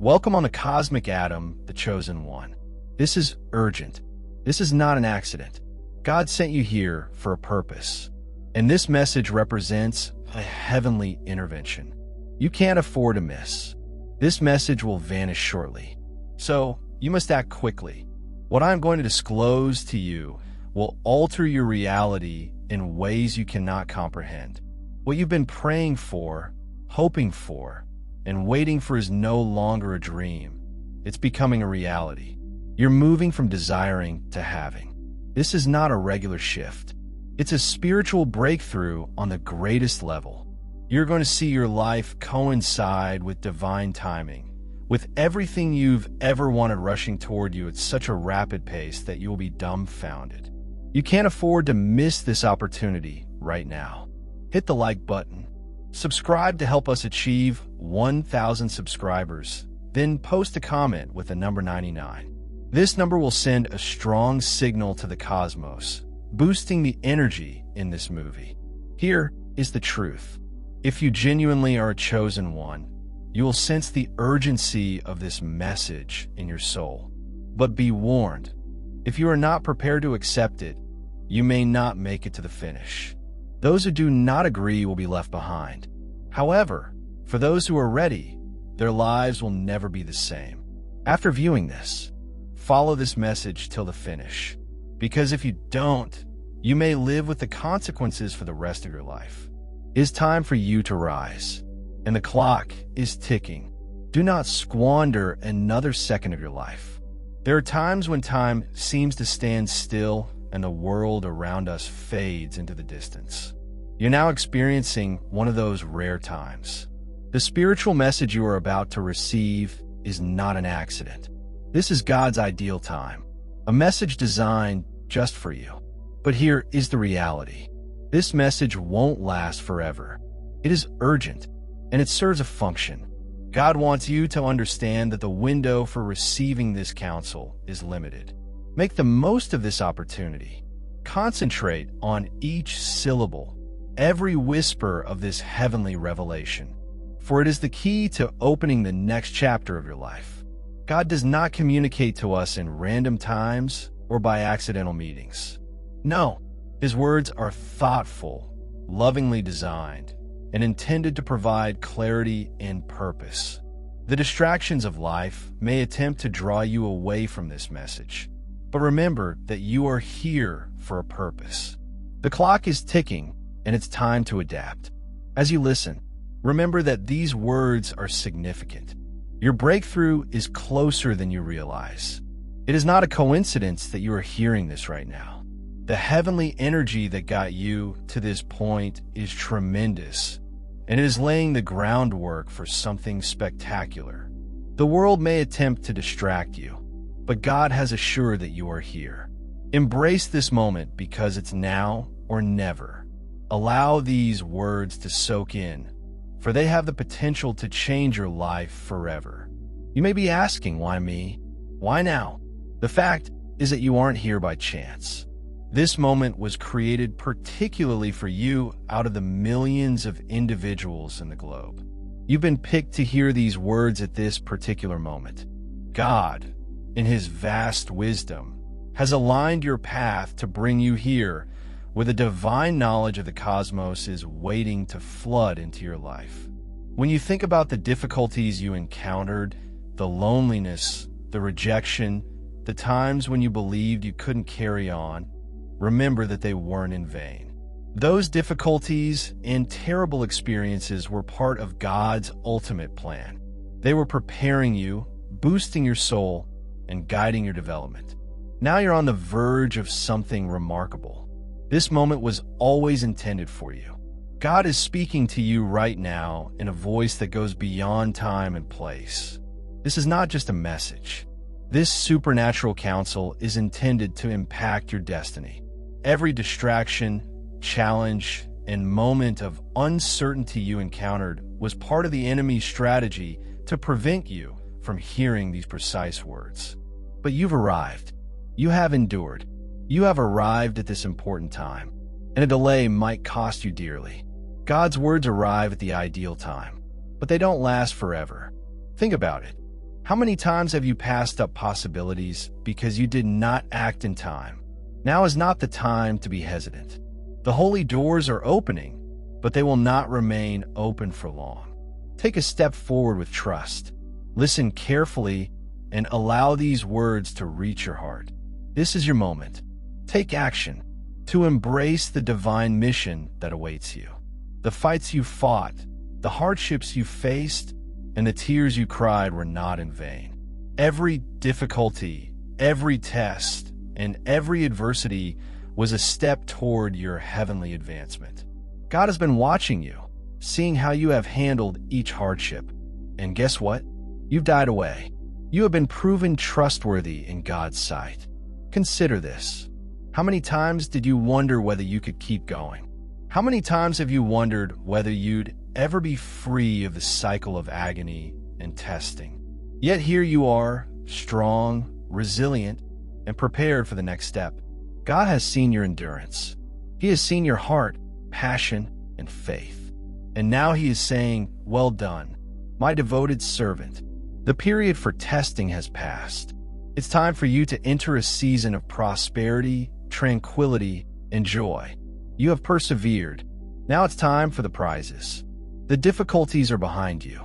Welcome on the Cosmic Atom, the Chosen One. This is urgent. This is not an accident. God sent you here for a purpose. And this message represents a heavenly intervention. You can't afford to miss. This message will vanish shortly. So, you must act quickly. What I'm going to disclose to you will alter your reality in ways you cannot comprehend. What you've been praying for, hoping for, and waiting for is no longer a dream. It's becoming a reality. You're moving from desiring to having. This is not a regular shift. It's a spiritual breakthrough on the greatest level. You're going to see your life coincide with divine timing, with everything you've ever wanted rushing toward you at such a rapid pace that you'll be dumbfounded. You can't afford to miss this opportunity right now. Hit the like button. Subscribe to help us achieve 1,000 subscribers. Then post a comment with the number 99. This number will send a strong signal to the cosmos, boosting the energy in this movie. Here is the truth. If you genuinely are a chosen one, you will sense the urgency of this message in your soul. But be warned, if you are not prepared to accept it, you may not make it to the finish. Those who do not agree will be left behind. However, for those who are ready, their lives will never be the same. After viewing this, follow this message till the finish. Because if you don't, you may live with the consequences for the rest of your life. It is time for you to rise, and the clock is ticking. Do not squander another second of your life. There are times when time seems to stand still and the world around us fades into the distance. You're now experiencing one of those rare times. The spiritual message you are about to receive is not an accident. This is God's ideal time, a message designed just for you. But here is the reality. This message won't last forever. It is urgent, and it serves a function. God wants you to understand that the window for receiving this counsel is limited. Make the most of this opportunity. Concentrate on each syllable, every whisper of this heavenly revelation, for it is the key to opening the next chapter of your life. God does not communicate to us in random times or by accidental meetings. No, His words are thoughtful, lovingly designed, and intended to provide clarity and purpose. The distractions of life may attempt to draw you away from this message, but remember that you are here for a purpose. The clock is ticking, and it's time to adapt. As you listen, remember that these words are significant. Your breakthrough is closer than you realize. It is not a coincidence that you are hearing this right now. The heavenly energy that got you to this point is tremendous, and it is laying the groundwork for something spectacular. The world may attempt to distract you, but God has assured that you are here. Embrace this moment because it's now or never. Allow these words to soak in, for they have the potential to change your life forever. You may be asking, why me? Why now? The fact is that you aren't here by chance. This moment was created particularly for you out of the millions of individuals in the globe. You've been picked to hear these words at this particular moment. God, in His vast wisdom, has aligned your path to bring you here with a divine knowledge of the cosmos is waiting to flood into your life. When you think about the difficulties you encountered, the loneliness, the rejection, the times when you believed you couldn't carry on, remember that they weren't in vain. Those difficulties and terrible experiences were part of God's ultimate plan. They were preparing you, boosting your soul, and guiding your development. Now you're on the verge of something remarkable. This moment was always intended for you. God is speaking to you right now in a voice that goes beyond time and place. This is not just a message. This supernatural counsel is intended to impact your destiny. Every distraction, challenge, and moment of uncertainty you encountered was part of the enemy's strategy to prevent you from hearing these precise words. But you've arrived. You have endured. You have arrived at this important time, and a delay might cost you dearly. God's words arrive at the ideal time, but they don't last forever. Think about it. How many times have you passed up possibilities because you did not act in time? Now is not the time to be hesitant. The holy doors are opening, but they will not remain open for long. Take a step forward with trust. Listen carefully and allow these words to reach your heart. This is your moment. Take action to embrace the divine mission that awaits you. The fights you fought, the hardships you faced, and the tears you cried were not in vain. Every difficulty, every test, and every adversity was a step toward your heavenly advancement. God has been watching you, seeing how you have handled each hardship. And guess what? You've died away. You have been proven trustworthy in God's sight. Consider this. How many times did you wonder whether you could keep going? How many times have you wondered whether you'd ever be free of the cycle of agony and testing? Yet here you are, strong, resilient, and prepared for the next step. God has seen your endurance. He has seen your heart, passion, and faith. And now he is saying, "Well done, my devoted servant." The period for testing has passed. It's time for you to enter a season of prosperity, tranquility, and joy. You have persevered. Now it's time for the prizes. The difficulties are behind you,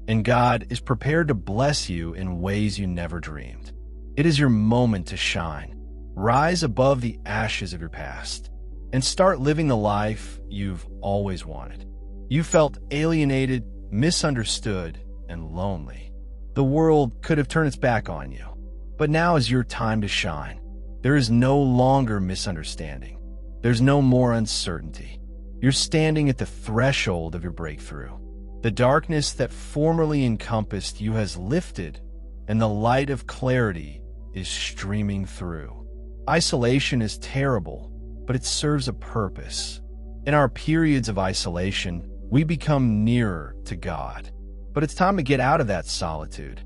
and God is prepared to bless you in ways you never dreamed. It is your moment to shine. Rise above the ashes of your past and start living the life you've always wanted. You felt alienated, misunderstood, and lonely. The world could have turned its back on you, but now is your time to shine. There is no longer misunderstanding. There's no more uncertainty. You're standing at the threshold of your breakthrough. The darkness that formerly encompassed you has lifted, and the light of clarity is streaming through. Isolation is terrible, but it serves a purpose. In our periods of isolation, we become nearer to God. But it's time to get out of that solitude.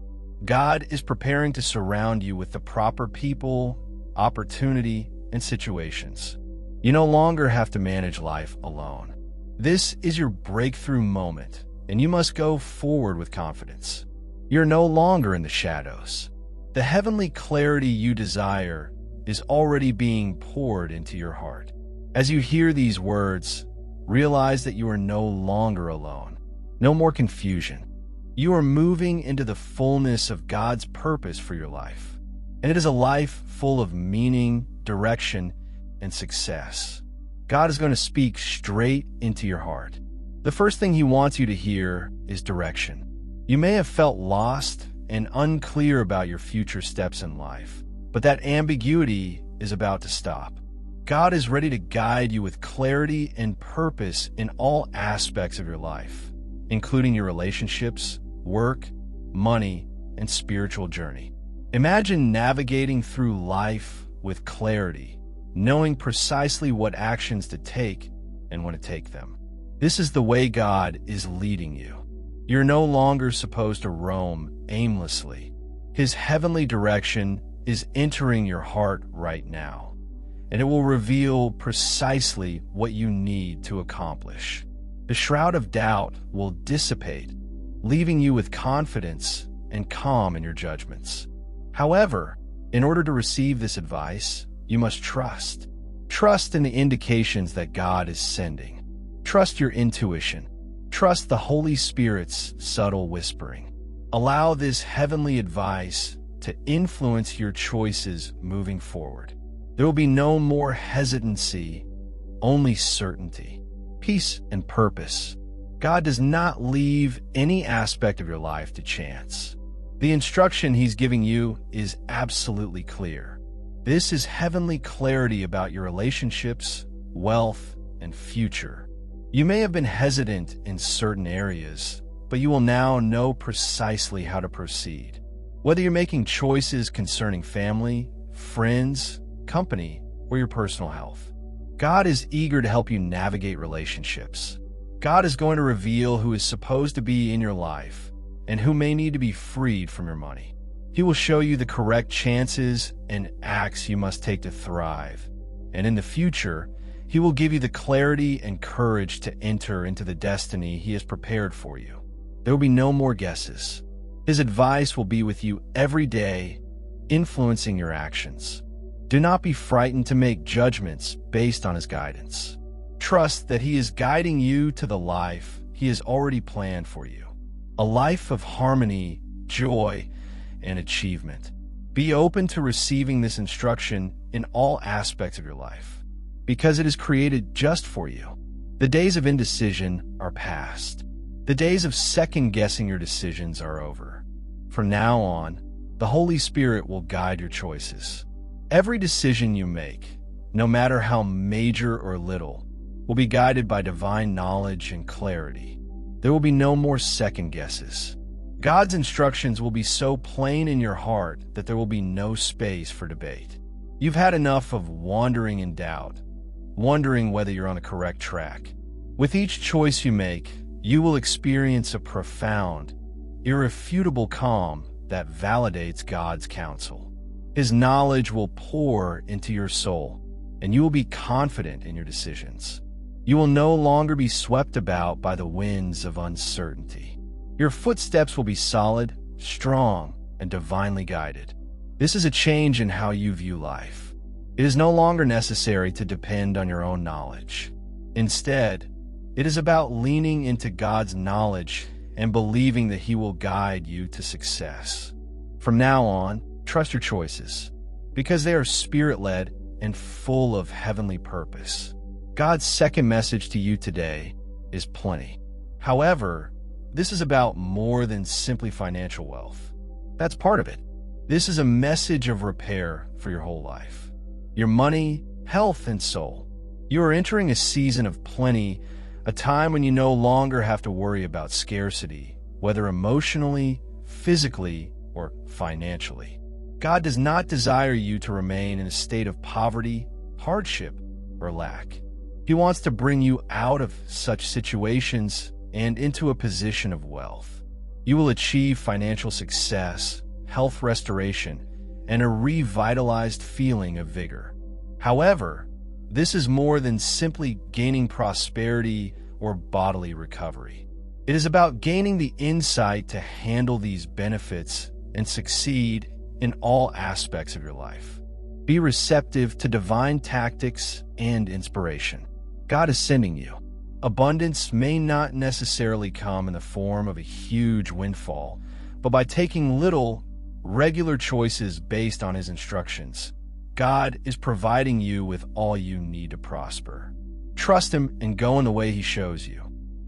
God is preparing to surround you with the proper people, opportunity, and situations. You no longer have to manage life alone. This is your breakthrough moment, and you must go forward with confidence. You're no longer in the shadows. The heavenly clarity you desire is already being poured into your heart. As you hear these words, realize that you are no longer alone. No more confusion. You are moving into the fullness of God's purpose for your life. And it is a life full of meaning, direction, and success. God is going to speak straight into your heart. The first thing he wants you to hear is direction. You may have felt lost and unclear about your future steps in life, but that ambiguity is about to stop. God is ready to guide you with clarity and purpose in all aspects of your life, including your relationships, work, money, and spiritual journey. Imagine navigating through life with clarity, knowing precisely what actions to take and when to take them. This is the way God is leading you. You're no longer supposed to roam aimlessly. His heavenly direction is entering your heart right now, and it will reveal precisely what you need to accomplish. The shroud of doubt will dissipate, leaving you with confidence and calm in your judgments. However, in order to receive this advice, you must trust. Trust in the indications that God is sending. Trust your intuition. Trust the Holy Spirit's subtle whispering. Allow this heavenly advice to influence your choices moving forward. There will be no more hesitancy, only certainty, peace, and purpose. God does not leave any aspect of your life to chance. The instruction he's giving you is absolutely clear. This is heavenly clarity about your relationships, wealth, and future. You may have been hesitant in certain areas, but you will now know precisely how to proceed. Whether you're making choices concerning family, friends, company, or your personal health, God is eager to help you navigate relationships. God is going to reveal who is supposed to be in your life and who may need to be freed from your money. He will show you the correct chances and acts you must take to thrive. And in the future, he will give you the clarity and courage to enter into the destiny he has prepared for you. There will be no more guesses. His advice will be with you every day, influencing your actions. Do not be frightened to make judgments based on his guidance. Trust that he is guiding you to the life he has already planned for you. A life of harmony, joy, and achievement. Be open to receiving this instruction in all aspects of your life, because it is created just for you. The days of indecision are past. The days of second-guessing your decisions are over. From now on, the Holy Spirit will guide your choices. Every decision you make, no matter how major or little, will be guided by divine knowledge and clarity. There will be no more second guesses. God's instructions will be so plain in your heart that there will be no space for debate. You've had enough of wandering in doubt, wondering whether you're on the correct track. With each choice you make, you will experience a profound, irrefutable calm that validates God's counsel. His knowledge will pour into your soul, and you will be confident in your decisions. You will no longer be swept about by the winds of uncertainty. Your footsteps will be solid, strong, and divinely guided. This is a change in how you view life. It is no longer necessary to depend on your own knowledge. Instead, it is about leaning into God's knowledge and believing that He will guide you to success. From now on, trust your choices, because they are spirit-led and full of heavenly purpose. God's second message to you today is plenty. However, this is about more than simply financial wealth. That's part of it. This is a message of repair for your whole life. Your money, health, and soul. You are entering a season of plenty, a time when you no longer have to worry about scarcity, whether emotionally, physically, or financially. God does not desire you to remain in a state of poverty, hardship, or lack. He wants to bring you out of such situations and into a position of wealth. You will achieve financial success, health restoration, and a revitalized feeling of vigor. However, this is more than simply gaining prosperity or bodily recovery. It is about gaining the insight to handle these benefits and succeed in all aspects of your life. Be receptive to divine tactics and inspiration. God is sending you. Abundance may not necessarily come in the form of a huge windfall, but by taking little, regular choices based on His instructions, God is providing you with all you need to prosper. Trust Him and go in the way He shows you.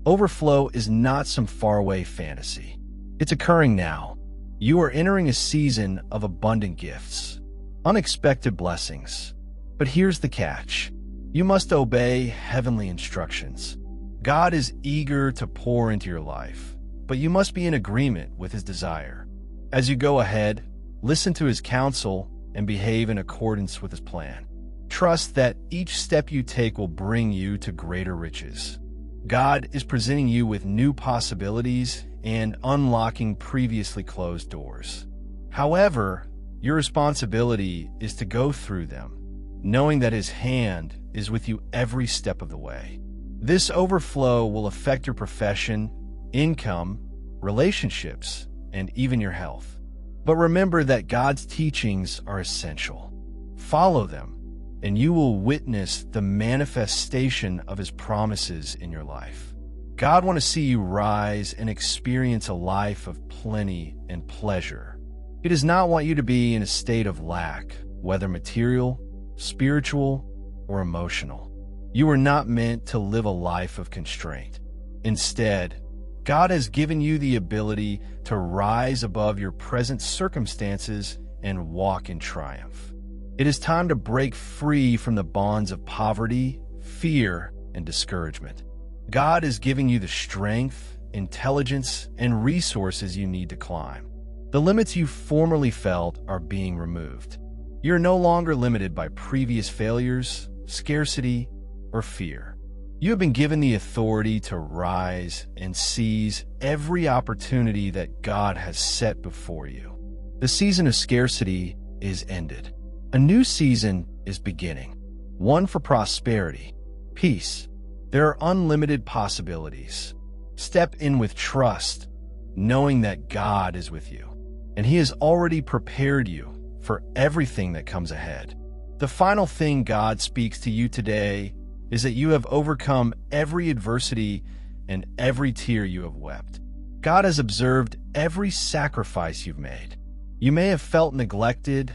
Overflow is not some faraway fantasy. It's occurring now. You are entering a season of abundant gifts, unexpected blessings. But here's the catch. You must obey heavenly instructions. God is eager to pour into your life, but you must be in agreement with His desire. As you go ahead, listen to His counsel and behave in accordance with His plan. Trust that each step you take will bring you to greater riches. God is presenting you with new possibilities and unlocking previously closed doors. However, your responsibility is to go through them, knowing that His hand is with you every step of the way. This overflow will affect your profession, income, relationships, and even your health. But remember that God's teachings are essential. Follow them, and you will witness the manifestation of His promises in your life. God wants to see you rise and experience a life of plenty and pleasure. He does not want you to be in a state of lack, whether material, spiritual, or emotional. You are not meant to live a life of constraint. Instead, God has given you the ability to rise above your present circumstances and walk in triumph. It is time to break free from the bonds of poverty, fear, and discouragement. God is giving you the strength, intelligence, and resources you need to climb. The limits you formerly felt are being removed. You're no longer limited by previous failures, scarcity, or fear. You have been given the authority to rise and seize every opportunity that God has set before you. The season of scarcity is ended. A new season is beginning, one for prosperity, peace. There are unlimited possibilities. Step in with trust, knowing that God is with you, and He has already prepared you for everything that comes ahead. The final thing God speaks to you today is that you have overcome every adversity and every tear you have wept. God has observed every sacrifice you've made. You may have felt neglected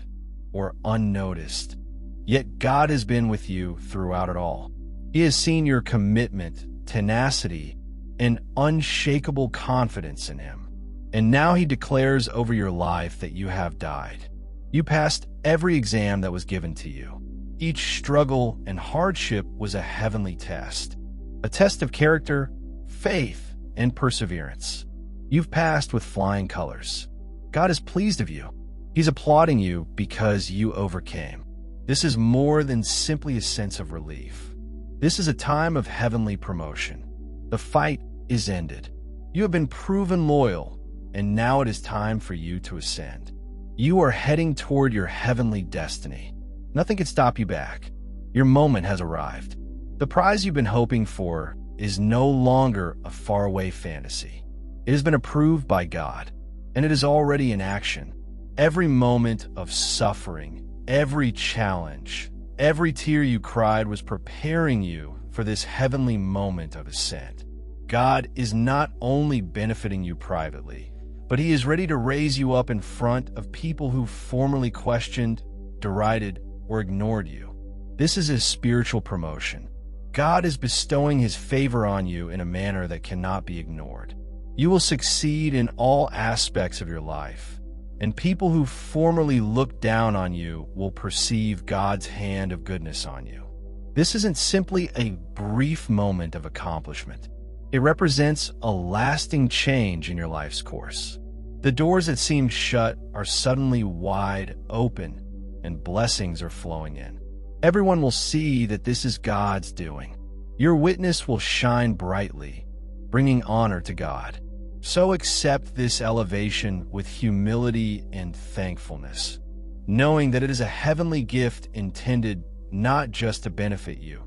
or unnoticed, yet God has been with you throughout it all. He has seen your commitment, tenacity, and unshakable confidence in Him. And now He declares over your life that you have died. You passed every exam that was given to you. Each struggle and hardship was a heavenly test, a test of character, faith, and perseverance. You've passed with flying colors. God is pleased of you. He's applauding you because you overcame. This is more than simply a sense of relief. This is a time of heavenly promotion. The fight is ended. You have been proven loyal, and now it is time for you to ascend. You are heading toward your heavenly destiny. Nothing can stop you back. Your moment has arrived. The prize you've been hoping for is no longer a faraway fantasy. It has been approved by God, and it is already in action. Every moment of suffering, every challenge, every tear you cried was preparing you for this heavenly moment of ascent. God is not only benefiting you privately, but He is ready to raise you up in front of people who formerly questioned, derided, or ignored you. This is His spiritual promotion. God is bestowing His favor on you in a manner that cannot be ignored. You will succeed in all aspects of your life, and people who formerly looked down on you will perceive God's hand of goodness on you. This isn't simply a brief moment of accomplishment. It represents a lasting change in your life's course. The doors that seemed shut are suddenly wide open, and blessings are flowing in. Everyone will see that this is God's doing. Your witness will shine brightly, bringing honor to God. So accept this elevation with humility and thankfulness, knowing that it is a heavenly gift intended not just to benefit you,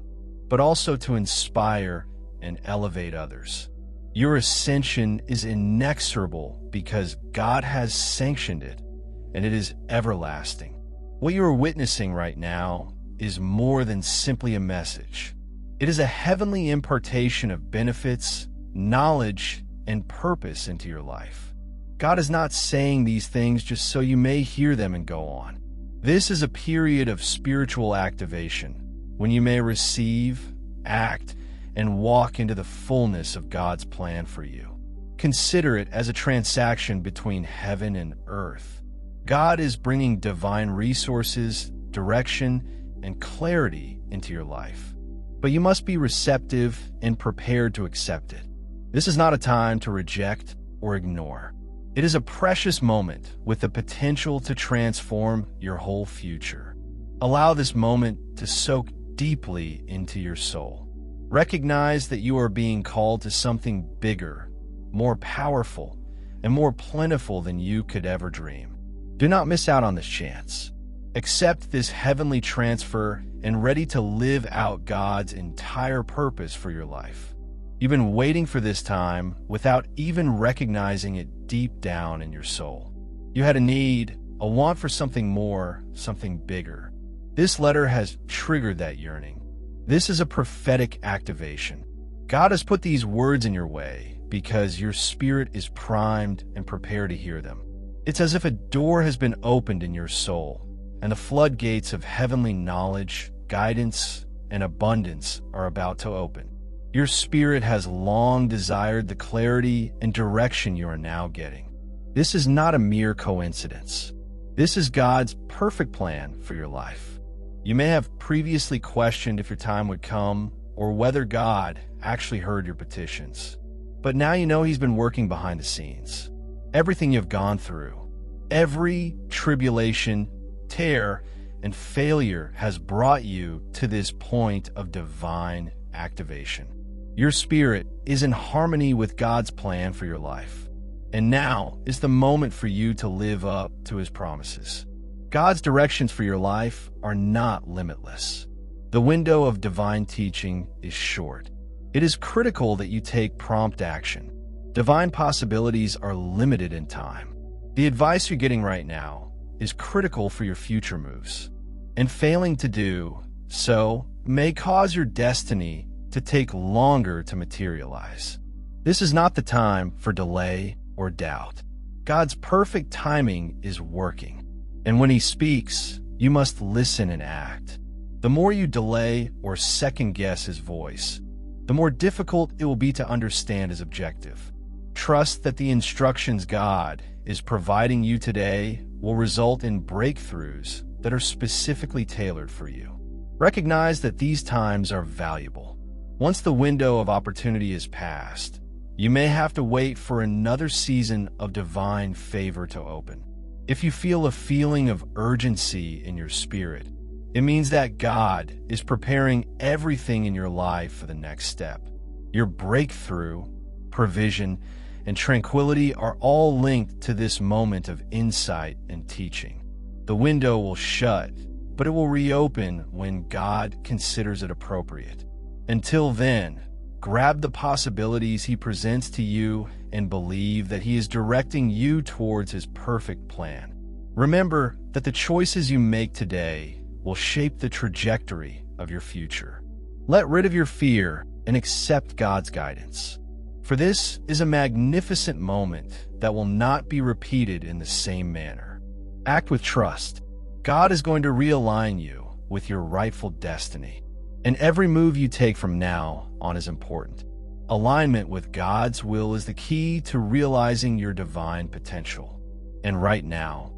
but also to inspire and elevate others. Your ascension is inexorable because God has sanctioned it, and it is everlasting. What you are witnessing right now is more than simply a message. It is a heavenly impartation of benefits, knowledge, and purpose into your life. God is not saying these things just so you may hear them and go on. This is a period of spiritual activation when you may receive, act, and walk into the fullness of God's plan for you. Consider it as a transaction between heaven and earth. God is bringing divine resources, direction, and clarity into your life. But you must be receptive and prepared to accept it. This is not a time to reject or ignore. It is a precious moment with the potential to transform your whole future. Allow this moment to soak deeply into your soul. Recognize that you are being called to something bigger, more powerful, and more plentiful than you could ever dream. Do not miss out on this chance. Accept this heavenly transfer and ready to live out God's entire purpose for your life. You've been waiting for this time without even recognizing it deep down in your soul. You had a need, a want for something more, something bigger. This letter has triggered that yearning. This is a prophetic activation. God has put these words in your way because your spirit is primed and prepared to hear them. It's as if a door has been opened in your soul, and the floodgates of heavenly knowledge, guidance, and abundance are about to open. Your spirit has long desired the clarity and direction you are now getting. This is not a mere coincidence. This is God's perfect plan for your life. You may have previously questioned if your time would come or whether God actually heard your petitions. But now you know He's been working behind the scenes. Everything you've gone through, every tribulation, tear, and failure has brought you to this point of divine activation. Your spirit is in harmony with God's plan for your life. And now is the moment for you to live up to His promises. God's directions for your life are not limitless. The window of divine teaching is short. It is critical that you take prompt action. Divine possibilities are limited in time. The advice you're getting right now is critical for your future moves, and failing to do so may cause your destiny to take longer to materialize. This is not the time for delay or doubt. God's perfect timing is working, and when He speaks, you must listen and act. The more you delay or second-guess His voice, the more difficult it will be to understand His objective. Trust that the instructions God is providing you today will result in breakthroughs that are specifically tailored for you. Recognize that these times are valuable. Once the window of opportunity is passed, you may have to wait for another season of divine favor to open. If you feel a feeling of urgency in your spirit, it means that God is preparing everything in your life for the next step. Your breakthrough, provision, and tranquility are all linked to this moment of insight and teaching. The window will shut, but it will reopen when God considers it appropriate. Until then, grab the possibilities He presents to you and believe that He is directing you towards His perfect plan. Remember that the choices you make today will shape the trajectory of your future. Let rid of your fear and accept God's guidance, for this is a magnificent moment that will not be repeated in the same manner. Act with trust. God is going to realign you with your rightful destiny, and every move you take from now on is important. Alignment with God's will is the key to realizing your divine potential. And right now,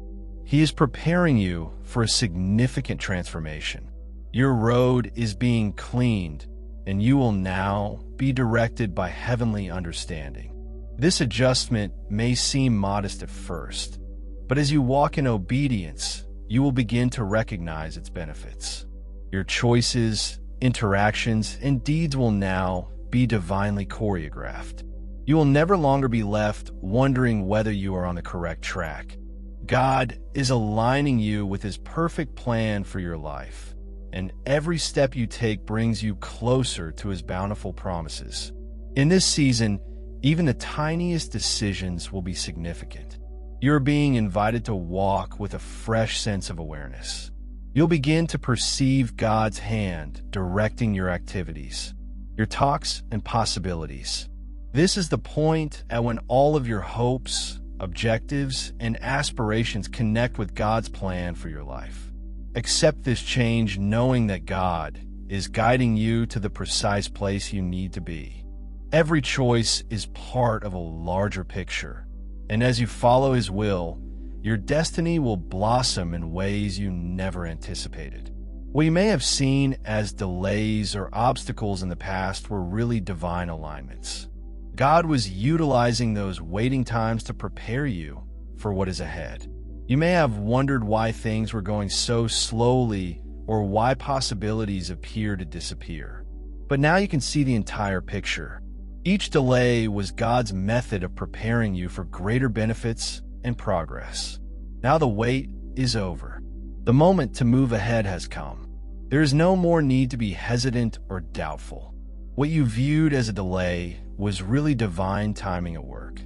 He is preparing you for a significant transformation. Your road is being cleaned, and you will now be directed by heavenly understanding. This adjustment may seem modest at first, but as you walk in obedience, you will begin to recognize its benefits. Your choices, interactions, and deeds will now be divinely choreographed. You will never longer be left wondering whether you are on the correct track. God is aligning you with His perfect plan for your life, and every step you take brings you closer to His bountiful promises. In this season, even the tiniest decisions will be significant. You're being invited to walk with a fresh sense of awareness. You'll begin to perceive God's hand directing your activities, your talks, and possibilities. This is the point at when all of your hopes, objectives, and aspirations connect with God's plan for your life. Accept this change knowing that God is guiding you to the precise place you need to be. Every choice is part of a larger picture, and as you follow His will, your destiny will blossom in ways you never anticipated. What you may have seen as delays or obstacles in the past were really divine alignments. God was utilizing those waiting times to prepare you for what is ahead. You may have wondered why things were going so slowly or why possibilities appear to disappear. But now you can see the entire picture. Each delay was God's method of preparing you for greater benefits and progress. Now the wait is over. The moment to move ahead has come. There is no more need to be hesitant or doubtful. What you viewed as a delay was really divine timing at work.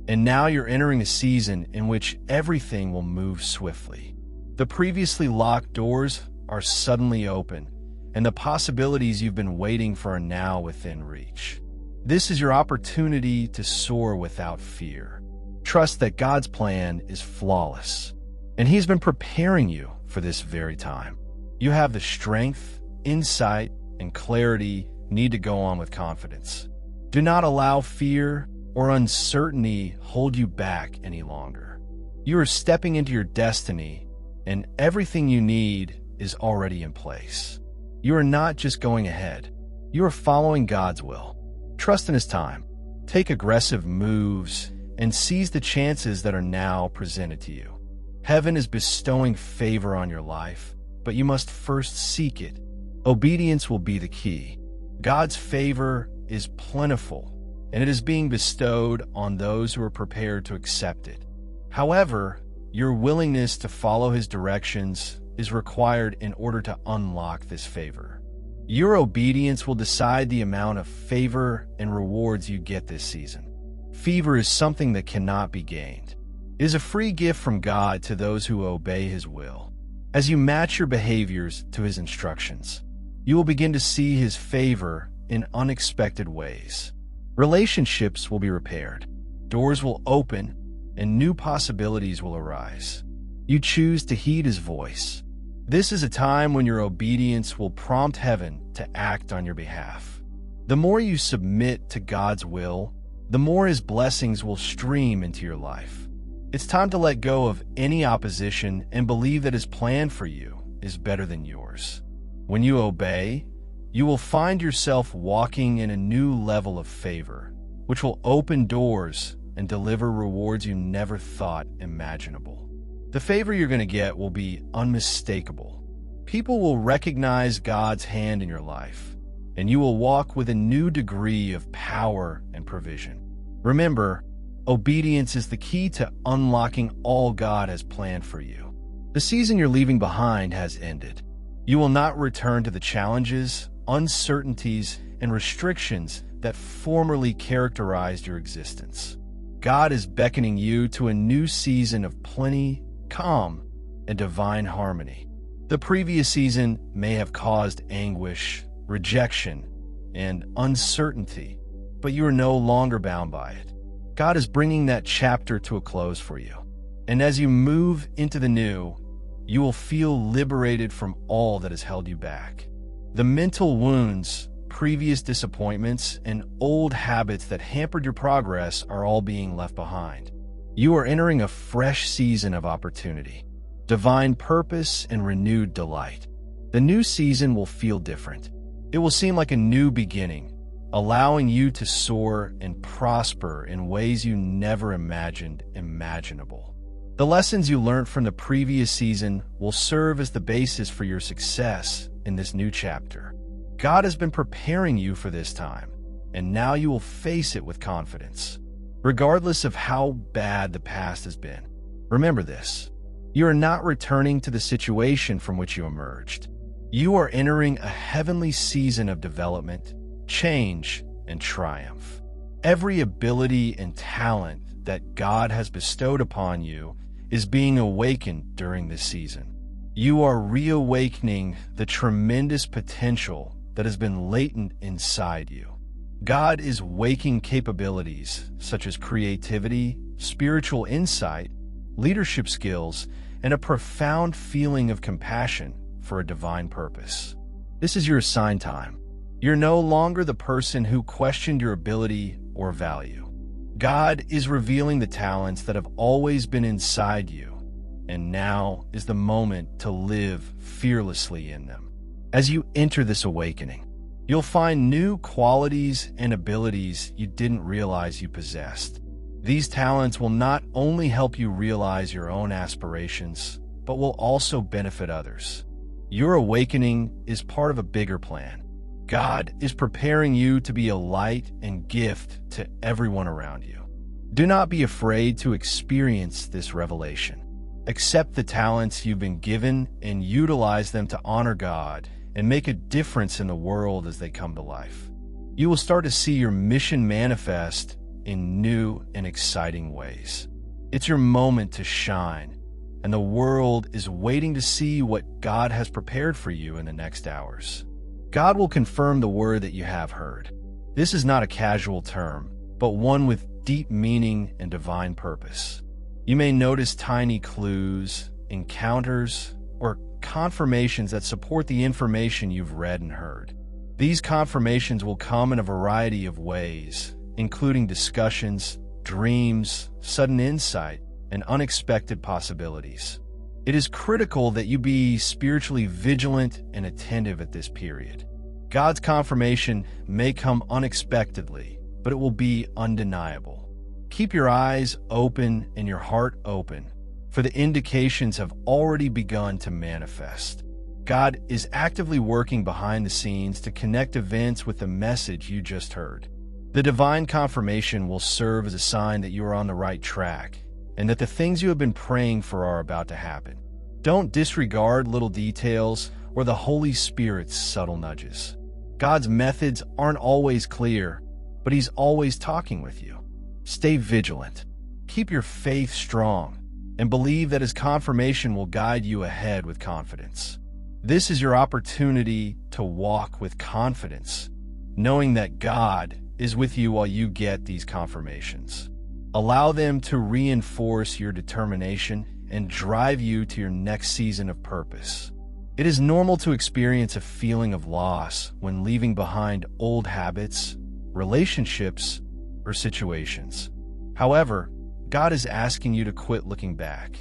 And now you're entering a season in which everything will move swiftly. The previously locked doors are suddenly open, and the possibilities you've been waiting for are now within reach. This is your opportunity to soar without fear. Trust that God's plan is flawless, and He's been preparing you for this very time. You have the strength, insight, and clarity need to go on with confidence. Do not allow fear or uncertainty hold you back any longer. You are stepping into your destiny, and everything you need is already in place. You are not just going ahead. You are following God's will. Trust in His time. Take aggressive moves and seize the chances that are now presented to you. Heaven is bestowing favor on your life, but you must first seek it. Obedience will be the key. God's favor is plentiful, and it is being bestowed on those who are prepared to accept it. However, your willingness to follow His directions is required in order to unlock this favor. Your obedience will decide the amount of favor and rewards you get this season. Favor is something that cannot be gained. It is a free gift from God to those who obey His will. As you match your behaviors to His instructions, you will begin to see His favor in unexpected ways. Relationships will be repaired, doors will open, and new possibilities will arise. You choose to heed His voice. This is a time when your obedience will prompt heaven to act on your behalf. The more you submit to God's will, the more His blessings will stream into your life. It's time to let go of any opposition and believe that His plan for you is better than yours. When you obey, you will find yourself walking in a new level of favor, which will open doors and deliver rewards you never thought imaginable. The favor you're going to get will be unmistakable. People will recognize God's hand in your life, and you will walk with a new degree of power and provision. Remember, obedience is the key to unlocking all God has planned for you. The season you're leaving behind has ended. You will not return to the challenges, uncertainties, and restrictions that formerly characterized your existence. God is beckoning you to a new season of plenty, calm, and divine harmony. The previous season may have caused anguish, rejection, and uncertainty, but you are no longer bound by it. God is bringing that chapter to a close for you. And as you move into the new, you will feel liberated from all that has held you back. The mental wounds, previous disappointments, and old habits that hampered your progress are all being left behind. You are entering a fresh season of opportunity, divine purpose, and renewed delight. The new season will feel different. It will seem like a new beginning, allowing you to soar and prosper in ways you never imagined imaginable. The lessons you learned from the previous season will serve as the basis for your success in this new chapter. God has been preparing you for this time, and now you will face it with confidence. Regardless of how bad the past has been, remember this: you are not returning to the situation from which you emerged. You are entering a heavenly season of development, change, and triumph. Every ability and talent that God has bestowed upon you is being awakened during this season. You are reawakening the tremendous potential that has been latent inside you. God is waking capabilities such as creativity, spiritual insight, leadership skills, and a profound feeling of compassion for a divine purpose. This is your assigned time. You're no longer the person who questioned your ability or value. God is revealing the talents that have always been inside you, and now is the moment to live fearlessly in them. As you enter this awakening, you'll find new qualities and abilities you didn't realize you possessed. These talents will not only help you realize your own aspirations, but will also benefit others. Your awakening is part of a bigger plan. God is preparing you to be a light and gift to everyone around you. Do not be afraid to experience this revelation. Accept the talents you've been given and utilize them to honor God and make a difference in the world as they come to life. You will start to see your mission manifest in new and exciting ways. It's your moment to shine, and the world is waiting to see what God has prepared for you in the next hours. God will confirm the word that you have heard. This is not a casual term, but one with deep meaning and divine purpose. You may notice tiny clues, encounters, or confirmations that support the information you've read and heard. These confirmations will come in a variety of ways, including discussions, dreams, sudden insight, and unexpected possibilities. It is critical that you be spiritually vigilant and attentive at this period. God's confirmation may come unexpectedly, but it will be undeniable. Keep your eyes open and your heart open, for the indications have already begun to manifest. God is actively working behind the scenes to connect events with the message you just heard. The divine confirmation will serve as a sign that you are on the right track and that the things you have been praying for are about to happen. Don't disregard little details or the Holy Spirit's subtle nudges. God's methods aren't always clear, but He's always talking with you. Stay vigilant. Keep your faith strong and believe that His confirmation will guide you ahead with confidence. This is your opportunity to walk with confidence, knowing that God is with you while you get these confirmations. Allow them to reinforce your determination and drive you to your next season of purpose. It is normal to experience a feeling of loss when leaving behind old habits, relationships, or situations. However, God is asking you to quit looking back.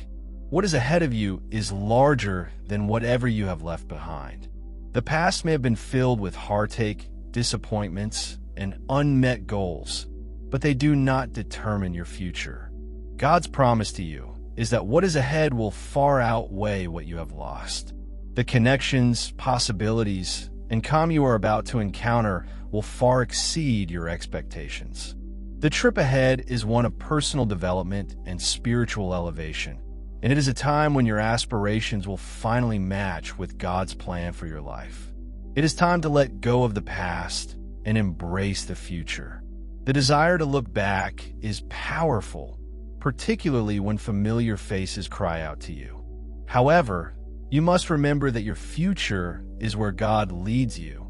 What is ahead of you is larger than whatever you have left behind. The past may have been filled with heartache, disappointments, and unmet goals, but they do not determine your future. God's promise to you is that what is ahead will far outweigh what you have lost. The connections, possibilities, and calm you are about to encounter will far exceed your expectations. The trip ahead is one of personal development and spiritual elevation, and it is a time when your aspirations will finally match with God's plan for your life. It is time to let go of the past and embrace the future. The desire to look back is powerful, particularly when familiar faces cry out to you. However, you must remember that your future is where God leads you,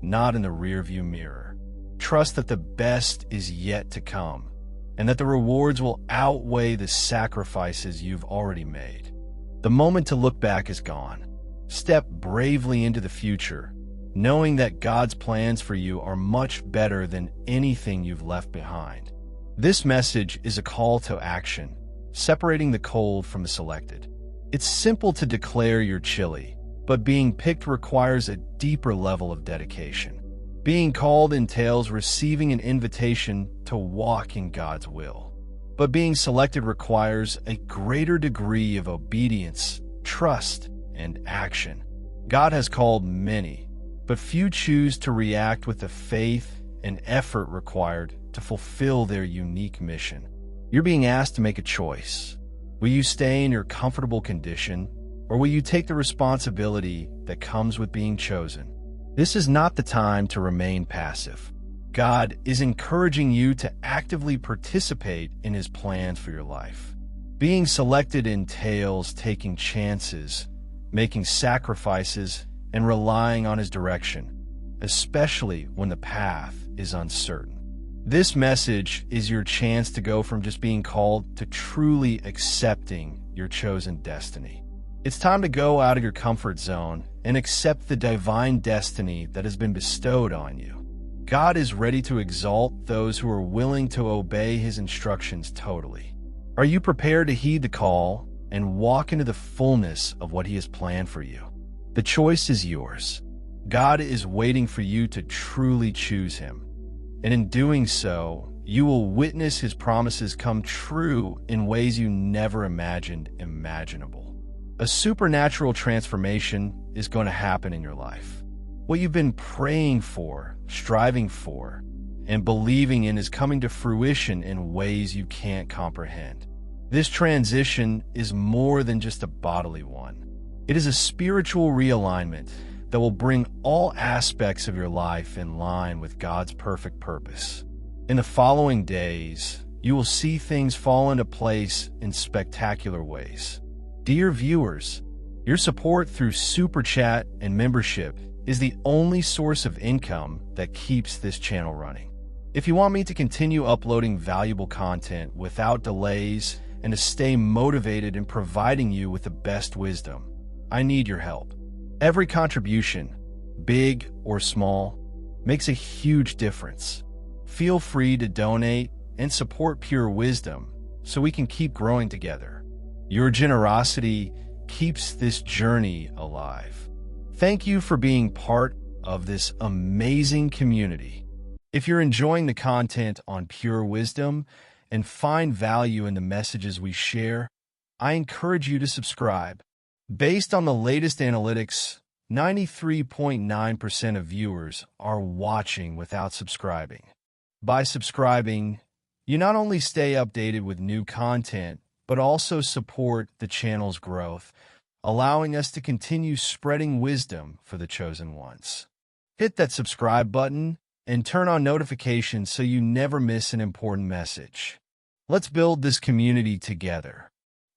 not in the rearview mirror. Trust that the best is yet to come, and that the rewards will outweigh the sacrifices you've already made. The moment to look back is gone. Step bravely into the future, knowing that God's plans for you are much better than anything you've left behind. This message is a call to action, separating the cold from the selected. It's simple to declare you're chilly, but being picked requires a deeper level of dedication. Being called entails receiving an invitation to walk in God's will. But being selected requires a greater degree of obedience, trust, and action. God has called many, but few choose to react with the faith and effort required to fulfill their unique mission. You're being asked to make a choice. Will you stay in your comfortable condition, or will you take the responsibility that comes with being chosen? This is not the time to remain passive. God is encouraging you to actively participate in His plans for your life. Being selected entails taking chances, making sacrifices, and relying on His direction, especially when the path is uncertain. This message is your chance to go from just being called to truly accepting your chosen destiny. It's time to go out of your comfort zone and accept the divine destiny that has been bestowed on you. God is ready to exalt those who are willing to obey His instructions totally. Are you prepared to heed the call and walk into the fullness of what He has planned for you? The choice is yours. God is waiting for you to truly choose Him. And in doing so, you will witness His promises come true in ways you never imagined imaginable. A supernatural transformation is going to happen in your life. What you've been praying for, striving for, and believing in is coming to fruition in ways you can't comprehend. This transition is more than just a bodily one. It is a spiritual realignment that will bring all aspects of your life in line with God's perfect purpose. In the following days, you will see things fall into place in spectacular ways. Dear viewers, your support through Super Chat and membership is the only source of income that keeps this channel running. If you want me to continue uploading valuable content without delays and to stay motivated in providing you with the best wisdom, I need your help. Every contribution, big or small, makes a huge difference. Feel free to donate and support Pure Wisdom so we can keep growing together. Your generosity keeps this journey alive. Thank you for being part of this amazing community. If you're enjoying the content on Pure Wisdom and find value in the messages we share, I encourage you to subscribe. Based on the latest analytics, 93.9% of viewers are watching without subscribing. By subscribing, you not only stay updated with new content, but also support the channel's growth, allowing us to continue spreading wisdom for the chosen ones. Hit that subscribe button and turn on notifications so you never miss an important message. Let's build this community together.